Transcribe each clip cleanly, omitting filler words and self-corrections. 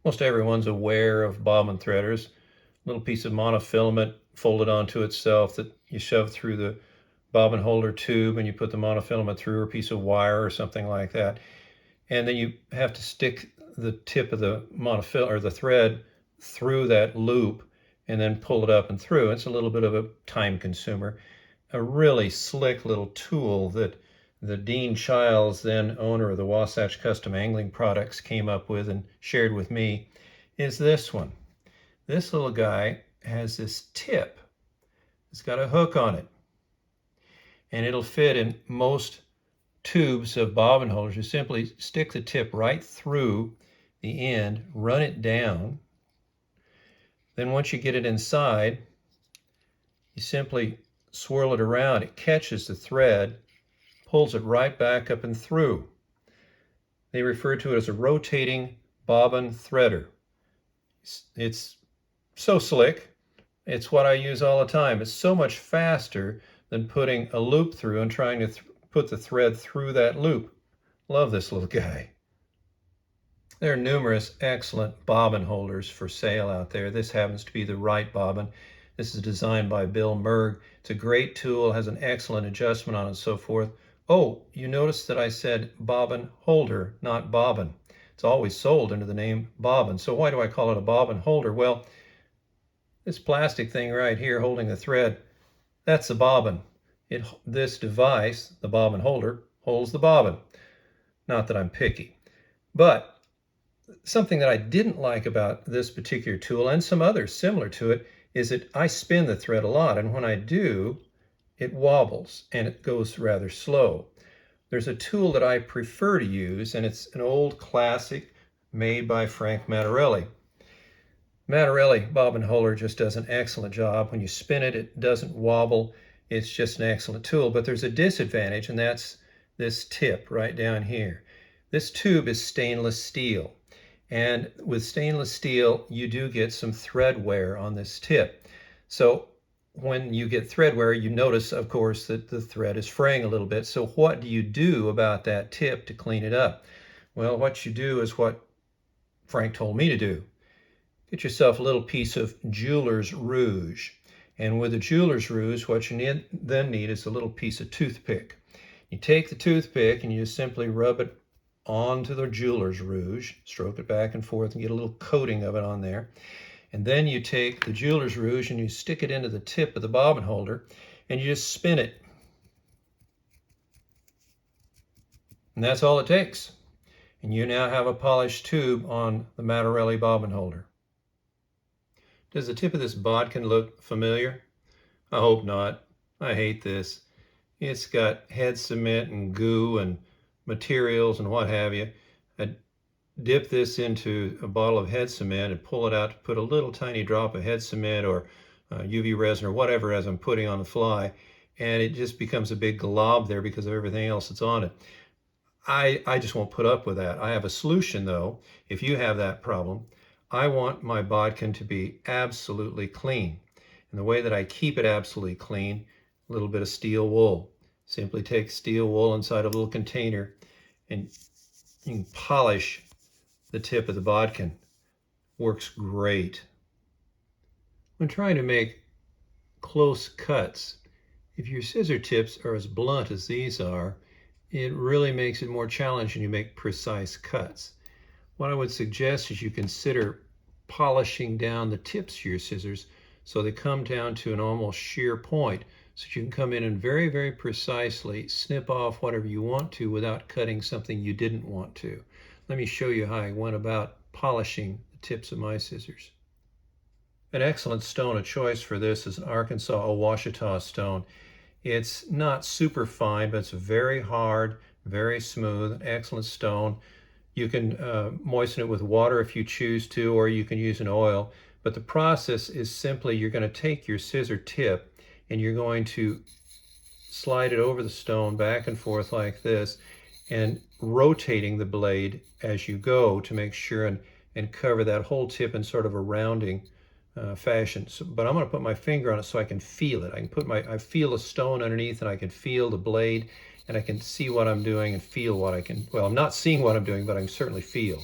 Most everyone's aware of bobbin threaders. Little piece of monofilament folded onto itself that you shove through the bobbin holder tube and you put the monofilament through, or a piece of wire or something like that. And then you have to stick the tip of the monofilament or the thread through that loop and then pull it up and through. It's a little bit of a time consumer. A really slick little tool that the Dean Childs, then owner of the Wasatch Custom Angling Products, came up with and shared with me is this one. This little guy has this tip. It's got a hook on it, and it'll fit in most tubes of bobbin holders. You simply stick the tip right through the end, run it down. Then once you get it inside, you simply swirl it around. It catches the thread, pulls it right back up and through. They refer to it as a rotating bobbin threader. It's so slick. It's what I use all the time. It's so much faster than putting a loop through and trying to put the thread through that loop. Love this little guy. There are numerous excellent bobbin holders for sale out there. This happens to be the right bobbin. This is designed by Bill Merg. It's a great tool, has an excellent adjustment on it and so forth. Oh, you notice that I said bobbin holder, not bobbin. It's always sold under the name bobbin. So why do I call it a bobbin holder? Well, this plastic thing right here holding the thread, that's the bobbin. This device, the bobbin holder, holds the bobbin. Not that I'm picky. But something that I didn't like about this particular tool, and some others similar to it, is that I spin the thread a lot, and when I do, it wobbles and it goes rather slow. There's a tool that I prefer to use, and it's an old classic made by Frank Mattarelli. Mattarelli bobbin holder just does an excellent job. When you spin it, it doesn't wobble. It's just an excellent tool, but there's a disadvantage, and that's this tip right down here. This tube is stainless steel. And with stainless steel, you do get some thread wear on this tip. So when you get thread wear, you notice, of course, that the thread is fraying a little bit. So what do you do about that tip to clean it up? Well, what you do is what Frank told me to do. Get yourself a little piece of jeweler's rouge. And with the jeweler's rouge, what you then need is a little piece of toothpick. You take the toothpick and you simply rub it onto the jeweler's rouge, stroke it back and forth and get a little coating of it on there. And then you take the jeweler's rouge and you stick it into the tip of the bobbin holder and you just spin it. And that's all it takes. And you now have a polished tube on the Mattarelli bobbin holder. Does the tip of this bodkin look familiar? I hope not. I hate this. It's got head cement and goo and materials and what have you. I dip this into a bottle of head cement and pull it out to put a little tiny drop of head cement or UV resin or whatever as I'm putting on the fly, and it just becomes a big glob there because of everything else that's on it. I just won't put up with that. I have a solution though. If you have that problem, I want my bodkin to be absolutely clean. And the way that I keep it absolutely clean, a little bit of steel wool. Simply take steel wool inside a little container and you can polish the tip of the bodkin. Works great. When trying to make close cuts, if your scissor tips are as blunt as these are, it really makes it more challenging to make precise cuts. What I would suggest is you consider polishing down the tips of your scissors so they come down to an almost shear point, so you can come in and very, very precisely snip off whatever you want to without cutting something you didn't want to. Let me show you how I went about polishing the tips of my scissors. An excellent stone of choice for this is an Arkansas Ouachita stone. It's not super fine, but it's very hard, very smooth, excellent stone. You can moisten it with water if you choose to, or you can use an oil. But the process is simply you're going to take your scissor tip and you're going to slide it over the stone back and forth like this and rotating the blade as you go to make sure and cover that whole tip in sort of a rounding fashion. But I'm going to put my finger on it so I can feel it. I feel the stone underneath and I can feel the blade and I can see what I'm doing and feel what I can, well, I'm not seeing what I'm doing, but I can certainly feel.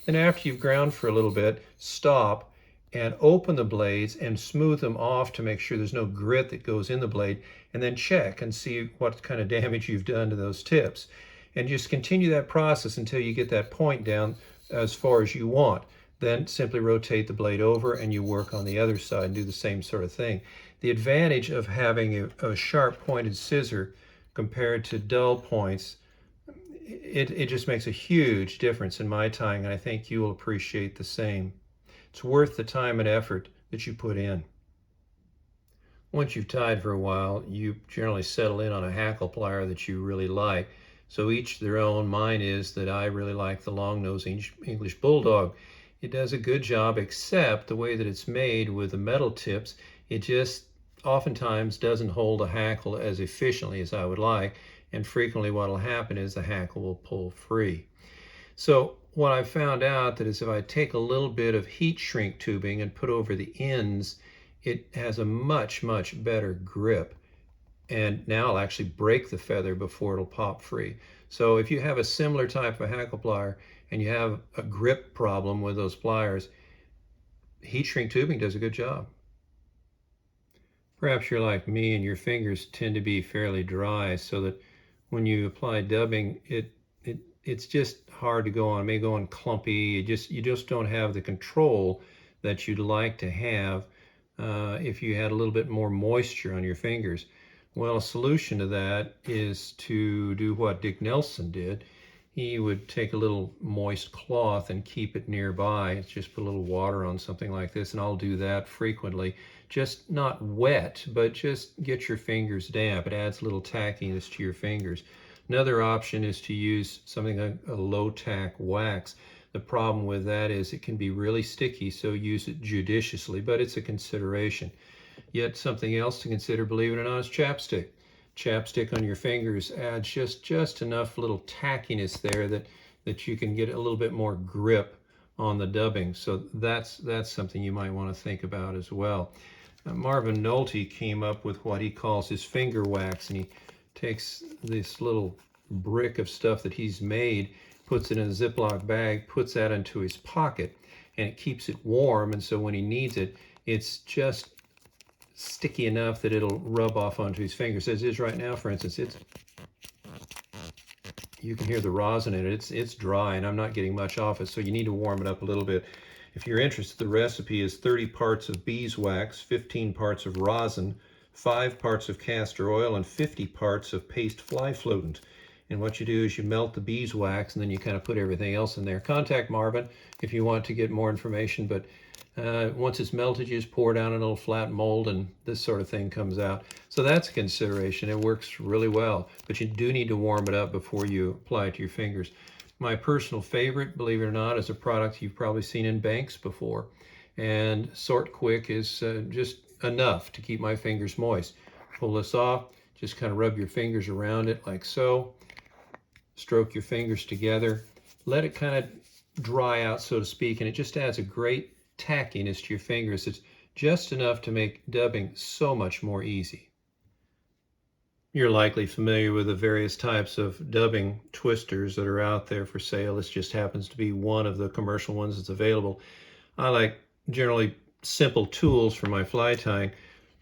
Then after you've ground for a little bit, stop and open the blades and smooth them off to make sure there's no grit that goes in the blade, and then check and see what kind of damage you've done to those tips. And just continue that process until you get that point down as far as you want. Then simply rotate the blade over and you work on the other side and do the same sort of thing. The advantage of having a sharp pointed scissor compared to dull points, it just makes a huge difference in my tying, and I think you will appreciate the same. It's worth the time and effort that you put in. Once you've tied for a while, you generally settle in on a Hackle plier that you really like. So each their own. Mine is that I really like the long-nosed English Bulldog. It does a good job, except the way that it's made with the metal tips, it just oftentimes doesn't hold a hackle as efficiently as I would like, and frequently what will happen is the hackle will pull free. So what I found out that is if I take a little bit of heat shrink tubing and put over the ends, it has a much, much better grip. And now I'll actually break the feather before it'll pop free. So if you have a similar type of hackle plier and you have a grip problem with those pliers, heat shrink tubing does a good job. Perhaps you're like me and your fingers tend to be fairly dry, so that when you apply dubbing, it's just hard to go on. It may go on clumpy. You just don't have the control that you'd like to have if you had a little bit more moisture on your fingers. Well, a solution to that is to do what Dick Nelson did. He would take a little moist cloth and keep it nearby. Just put a little water on something like this, and I'll do that frequently. Just not wet, but just get your fingers damp. It adds a little tackiness to your fingers. Another option is to use something like a low-tack wax. The problem with that is it can be really sticky, so use it judiciously, but it's a consideration. Yet something else to consider, believe it or not, is chapstick. Chapstick on your fingers adds just enough little tackiness there that you can get a little bit more grip on the dubbing. So that's something you might want to think about as well. Marvin Nolte came up with what he calls his finger wax, and he takes this little brick of stuff that he's made, puts it in a Ziploc bag, puts that into his pocket, and it keeps it warm, and so when he needs it, it's just sticky enough that it'll rub off onto his fingers. As it is right now, for instance, you can hear the rosin in it. It's dry, and I'm not getting much off it, so you need to warm it up a little bit. If you're interested, the recipe is 30 parts of beeswax, 15 parts of rosin, 5 parts of castor oil, and 50 parts of paste fly flutant. And what you do is you melt the beeswax, and then you kind of put everything else in there. Contact Marvin if you want to get more information, but once it's melted, you just pour down a little flat mold, and this sort of thing comes out. So that's a consideration. It works really well, but you do need to warm it up before you apply it to your fingers. My personal favorite, believe it or not, is a product you've probably seen in banks before. And Sort Quick is just enough to keep my fingers moist. Pull this off, just kind of rub your fingers around it like so. Stroke your fingers together. Let it kind of dry out, so to speak, and it just adds a great tackiness to your fingers. It's just enough to make dubbing so much more easy. You're likely familiar with the various types of dubbing twisters that are out there for sale. This just happens to be one of the commercial ones that's available. I like generally simple tools for my fly tying.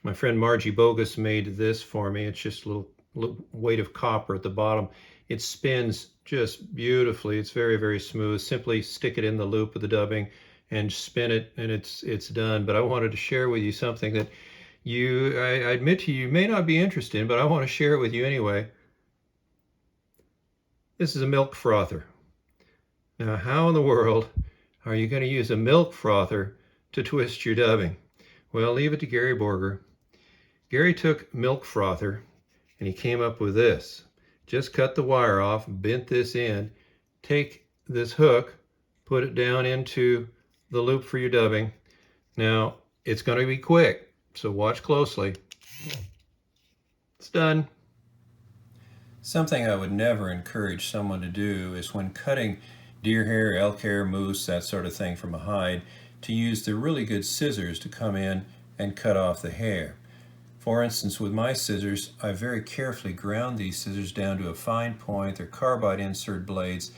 My friend Margie Bogus made this for me. It's just a little weight of copper at the bottom. It spins just beautifully. It's very, very smooth. Simply stick it in the loop of the dubbing and spin it, and it's done. But I wanted to share with you something that I admit to you may not be interested in, but I want to share it with you anyway. This is a milk frother. Now, how in the world are you going to use a milk frother to twist your dubbing? Well, leave it to Gary Borger. Gary took milk frother and he came up with this. Just cut the wire off, bent this end, take this hook, put it down into the loop for your dubbing. Now, it's going to be quick, so watch closely. It's done. Something I would never encourage someone to do is when cutting deer hair, elk hair, moose, that sort of thing from a hide, to use the really good scissors to come in and cut off the hair. For instance, with my scissors, I very carefully ground these scissors down to a fine point. They're carbide insert blades.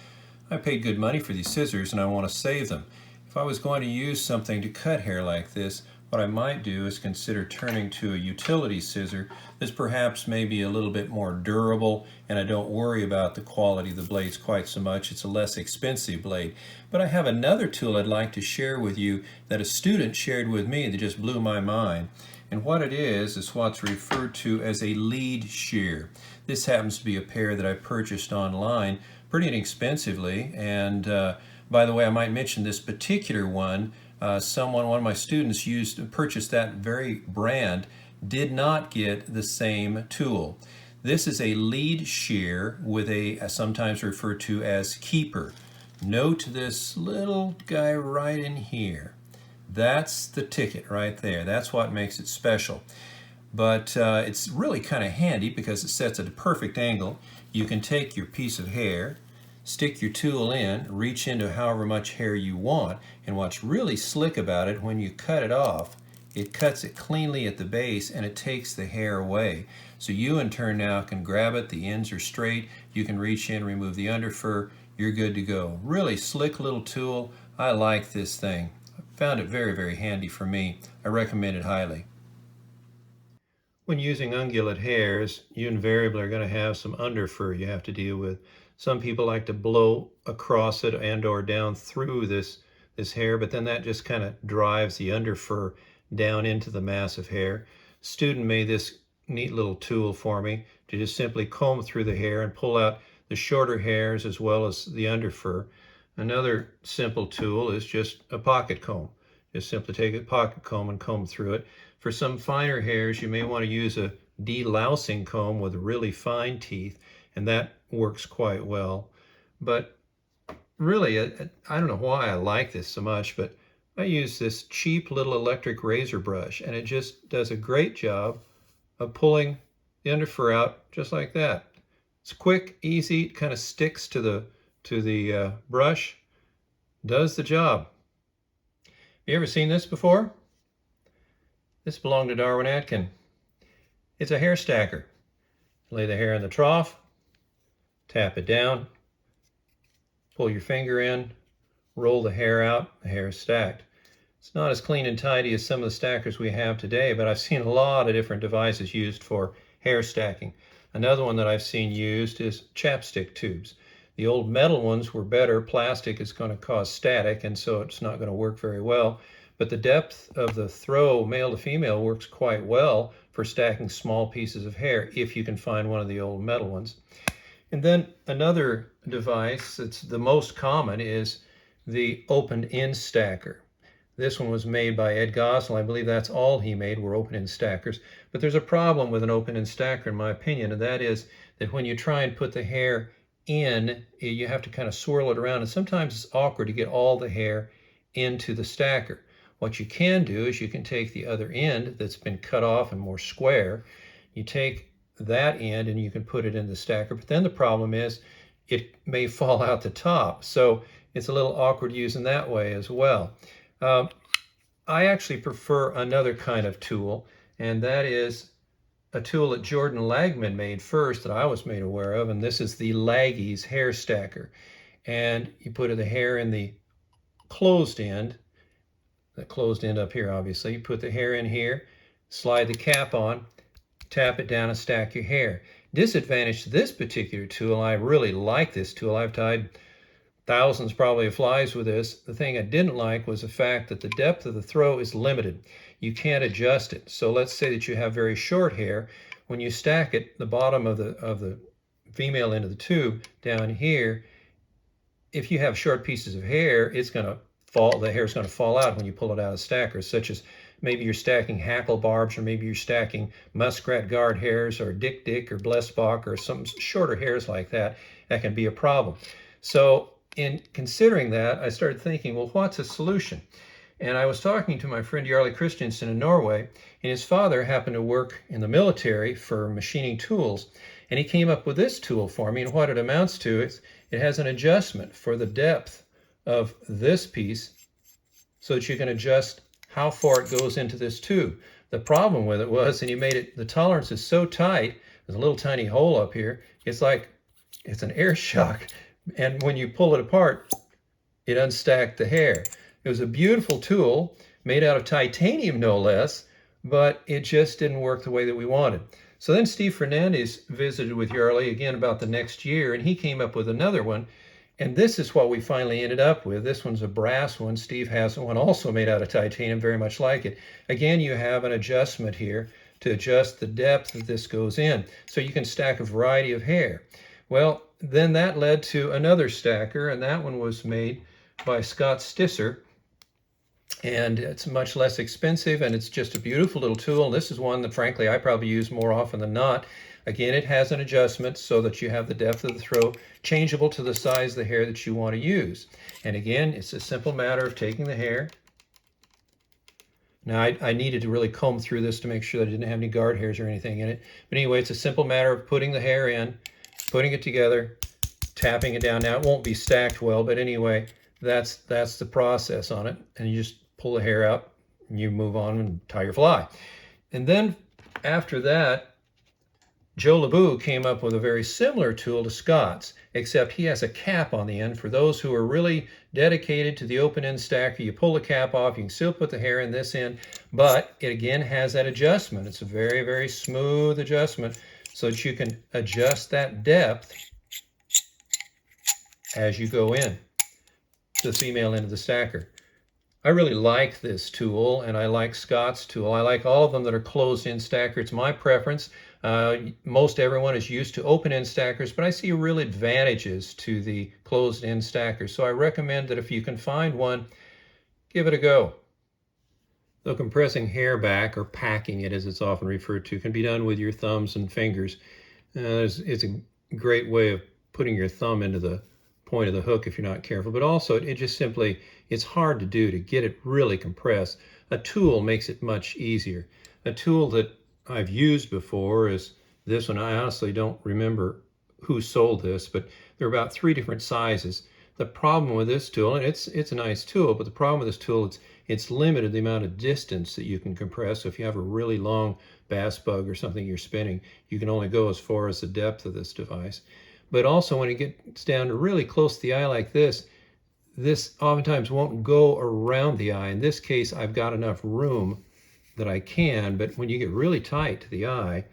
I paid good money for these scissors and I want to save them. If I was going to use something to cut hair like this, what I might do is consider turning to a utility scissor that's perhaps maybe a little bit more durable, and I don't worry about the quality of the blades quite so much. It's a less expensive blade. But I have another tool I'd like to share with you that a student shared with me that just blew my mind. And what it is what's referred to as a lead shear. This happens to be a pair that I purchased online pretty inexpensively, and by the way, I might mention this particular one. One of my students purchased that very brand, did not get the same tool. This is a lead shear with a sometimes referred to as keeper. Note this little guy right in here. That's the ticket right there. That's what makes it special. But it's really kind of handy because it sets at a perfect angle. You can take your piece of hair, stick your tool in, reach into however much hair you want, and what's really slick about it, when you cut it off, it cuts it cleanly at the base and it takes the hair away. So you in turn now can grab it, the ends are straight, you can reach in, remove the underfur, you're good to go. Really slick little tool. I like this thing. I found it very, very handy for me. I recommend it highly. When using ungulate hairs, you invariably are going to have some underfur you have to deal with. Some people like to blow across it and or down through this hair, but then that just kind of drives the underfur down into the mass of hair. Student made this neat little tool for me to just simply comb through the hair and pull out the shorter hairs as well as the underfur. Another simple tool is just a pocket comb. Just simply take a pocket comb and comb through it. For some finer hairs, you may want to use a delousing comb with really fine teeth, and that works quite well. But really, I don't know why I like this so much, but I use this cheap little electric razor brush, and it just does a great job of pulling the underfur out just like that. It's quick, easy, it kind of sticks to the brush, does the job. You ever seen this before? This belonged to Darwin Atkin. It's a hair stacker. Lay the hair in the trough, tap it down, pull your finger in, roll the hair out, the hair is stacked. It's not as clean and tidy as some of the stackers we have today, but I've seen a lot of different devices used for hair stacking. Another one that I've seen used is chapstick tubes. The old metal ones were better. Plastic is going to cause static, and so it's not going to work very well. But the depth of the throw, male to female, works quite well for stacking small pieces of hair if you can find one of the old metal ones. And then another device that's the most common is the open end stacker. This one was made by Ed Gosnell. I believe that's all he made were open end stackers. But there's a problem with an open end stacker, in my opinion, and that is that when you try and put the hair in, you have to kind of swirl it around, and sometimes it's awkward to get all the hair into the stacker. What you can do is you can take the other end that's been cut off and more square, you take that end and you can put it in the stacker, but then the problem is it may fall out the top, so it's a little awkward using that way as well. I actually prefer another kind of tool, and that is a tool that Jordan Lagman made first that I was made aware of, and this is the Laggy's hair stacker. And you put the hair in the closed end, the closed end up here obviously, you put the hair in here, slide the cap on, tap it down and stack your hair. Disadvantage to this particular tool, I really like this tool. I've tied thousands probably of flies with this. The thing I didn't like was the fact that the depth of the throw is limited. You can't adjust it. So let's say that you have very short hair. When you stack it, the bottom of the female end of the tube down here, if you have short pieces of hair, it's going to fall, the hair is going to fall out when you pull it out of stackers, such as maybe you're stacking hackle barbs, or maybe you're stacking muskrat guard hairs, or dick or blessbok, or some shorter hairs like that. That can be a problem. So in considering that, I started thinking, well, what's a solution? And I was talking to my friend Jarle Christensen in Norway, and his father happened to work in the military for machining tools, and he came up with this tool for me. And what it amounts to is it has an adjustment for the depth of this piece so that you can adjust how far it goes into this tube. The problem with it was, and he made it, the tolerance is so tight, there's a little tiny hole up here, it's like it's an air shock And when you pull it apart, it unstacked the hair. It was a beautiful tool made out of titanium, no less, but it just didn't work the way that we wanted. So then Steve Fernandez visited with Yarley again about the next year, and he came up with another one. And this is what we finally ended up with. This one's a brass one. Steve has one also made out of titanium, very much like it. Again, you have an adjustment here to adjust the depth that this goes in. So you can stack a variety of hair. Well, then that led to another stacker, and that one was made by Scott Stisser. And it's much less expensive, and it's just a beautiful little tool. And this is one that, frankly, I probably use more often than not. Again, it has an adjustment so that you have the depth of the throw changeable to the size of the hair that you want to use. And again, it's a simple matter of taking the hair. Now, I needed to really comb through this to make sure that I didn't have any guard hairs or anything in it. But anyway, it's a simple matter of putting the hair in, putting it together, tapping it down. Now, it won't be stacked well, but anyway, that's the process on it. And you just pull the hair out, and you move on and tie your fly. And then after that, Joe LeBou came up with a very similar tool to Scott's, except he has a cap on the end. For those who are really dedicated to the open end stacker, you pull the cap off, you can still put the hair in this end, but it again has that adjustment. It's a very, very smooth adjustment so that you can adjust that depth as you go in to the female end of the stacker. I really like this tool, and I like Scott's tool. I like all of them that are closed-end stacker. It's my preference. Most everyone is used to open-end stackers, but I see real advantages to the closed-end stackers. So I recommend that if you can find one, give it a go. Though compressing hair back, or packing it as it's often referred to, can be done with your thumbs and fingers. It's a great way of putting your thumb into the point of the hook if you're not careful, but also it just simply, it's hard to do to get it really compressed. A tool makes it much easier. A tool that I've used before is this one. I honestly don't remember who sold this, but there are about 3 different sizes. The problem with this tool, and it's a nice tool, but the problem with this tool, it's limited the amount of distance that you can compress. So if you have a really long bass bug or something you're spinning, you can only go as far as the depth of this device. But also when it gets down to really close to the eye like this oftentimes won't go around the eye. In this case, I've got enough room that I can, but when you get really tight to the eye,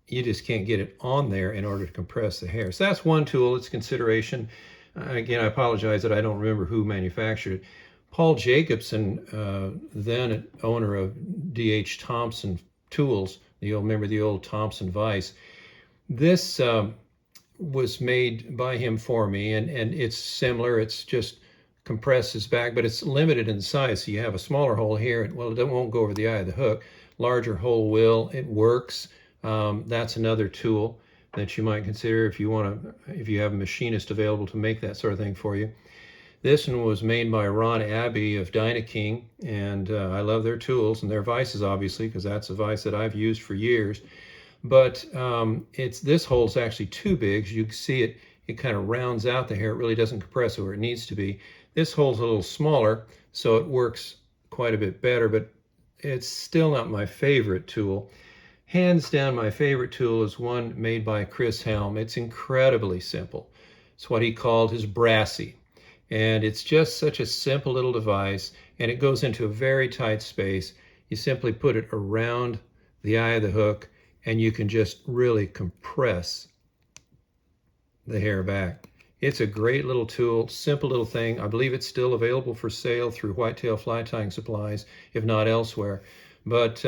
you just can't get it on there in order to compress the hair. So that's one tool, it's consideration. Again, I apologize that I don't remember who manufactured it. Paul Jacobson, then owner of D.H. Thompson Tools, remember the old Thompson vise. This was made by him for me, and it's similar. It's just compresses back, but it's limited in size. So you have a smaller hole here. Well, it won't go over the eye of the hook. Larger hole will. It works. That's another tool that you might consider if you have a machinist available to make that sort of thing for you. This one was made by Ron Abbey of Dynaking, and I love their tools and their vices, obviously, because that's a vise that I've used for years. But this hole's actually too big. As you can see, it kind of rounds out the hair. It really doesn't compress where it needs to be. This hole's a little smaller, so it works quite a bit better, but it's still not my favorite tool. Hands down, my favorite tool is one made by Chris Helm. It's incredibly simple. It's what he called his brassy. And it's just such a simple little device, and it goes into a very tight space. You simply put it around the eye of the hook, and you can just really compress the hair back. It's a great little tool, simple little thing. I believe it's still available for sale through Whitetail Fly Tying Supplies, if not elsewhere. But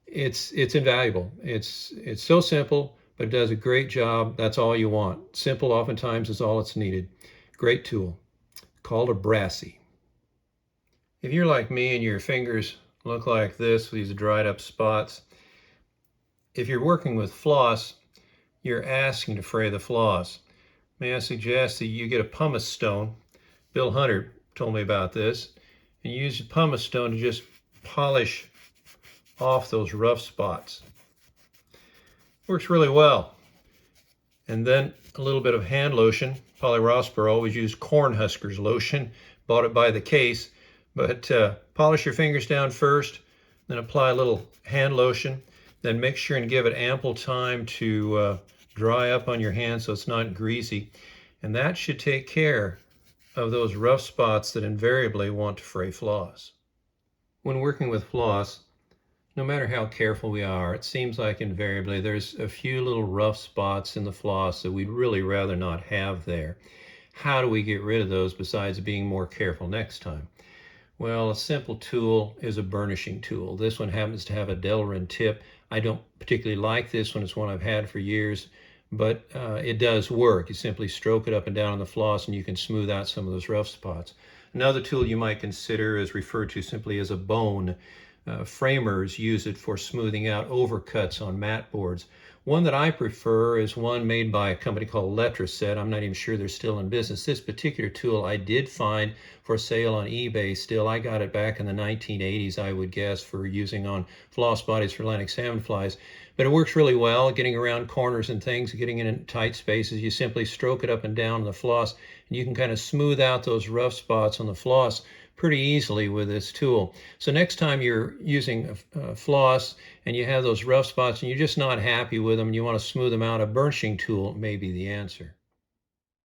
it's invaluable. It's so simple, but it does a great job. That's all you want. Simple oftentimes is all it's needed. Great tool, called a brassy. If you're like me and your fingers look like this with these dried up spots, if you're working with floss, you're asking to fray the floss. May I suggest that you get a pumice stone. Bill Hunter told me about this. And use a pumice stone to just polish off those rough spots. Works really well. And then a little bit of hand lotion. Polly Rossborough always used Cornhuskers lotion. Bought it by the case. But polish your fingers down first, then apply a little hand lotion. Then make sure and give it ample time to dry up on your hand so it's not greasy. And that should take care of those rough spots that invariably want to fray floss. When working with floss, no matter how careful we are, it seems like invariably there's a few little rough spots in the floss that we'd really rather not have there. How do we get rid of those besides being more careful next time? Well, a simple tool is a burnishing tool. This one happens to have a Delrin tip. I don't particularly like this one. It's one I've had for years, but it does work. You simply stroke it up and down on the floss and you can smooth out some of those rough spots. Another tool you might consider is referred to simply as a bone. Framers use it for smoothing out overcuts on mat boards. One that I prefer is one made by a company called Letraset. I'm not even sure they're still in business. This particular tool I did find for sale on eBay still. I got it back in the 1980s, I would guess, for using on floss bodies for Atlantic salmon flies. But it works really well, getting around corners and things, getting in tight spaces. You simply stroke it up and down on the floss, and you can kind of smooth out those rough spots on the floss pretty easily with this tool. So next time you're using a floss and you have those rough spots and you're just not happy with them and you want to smooth them out, a burnishing tool may be the answer.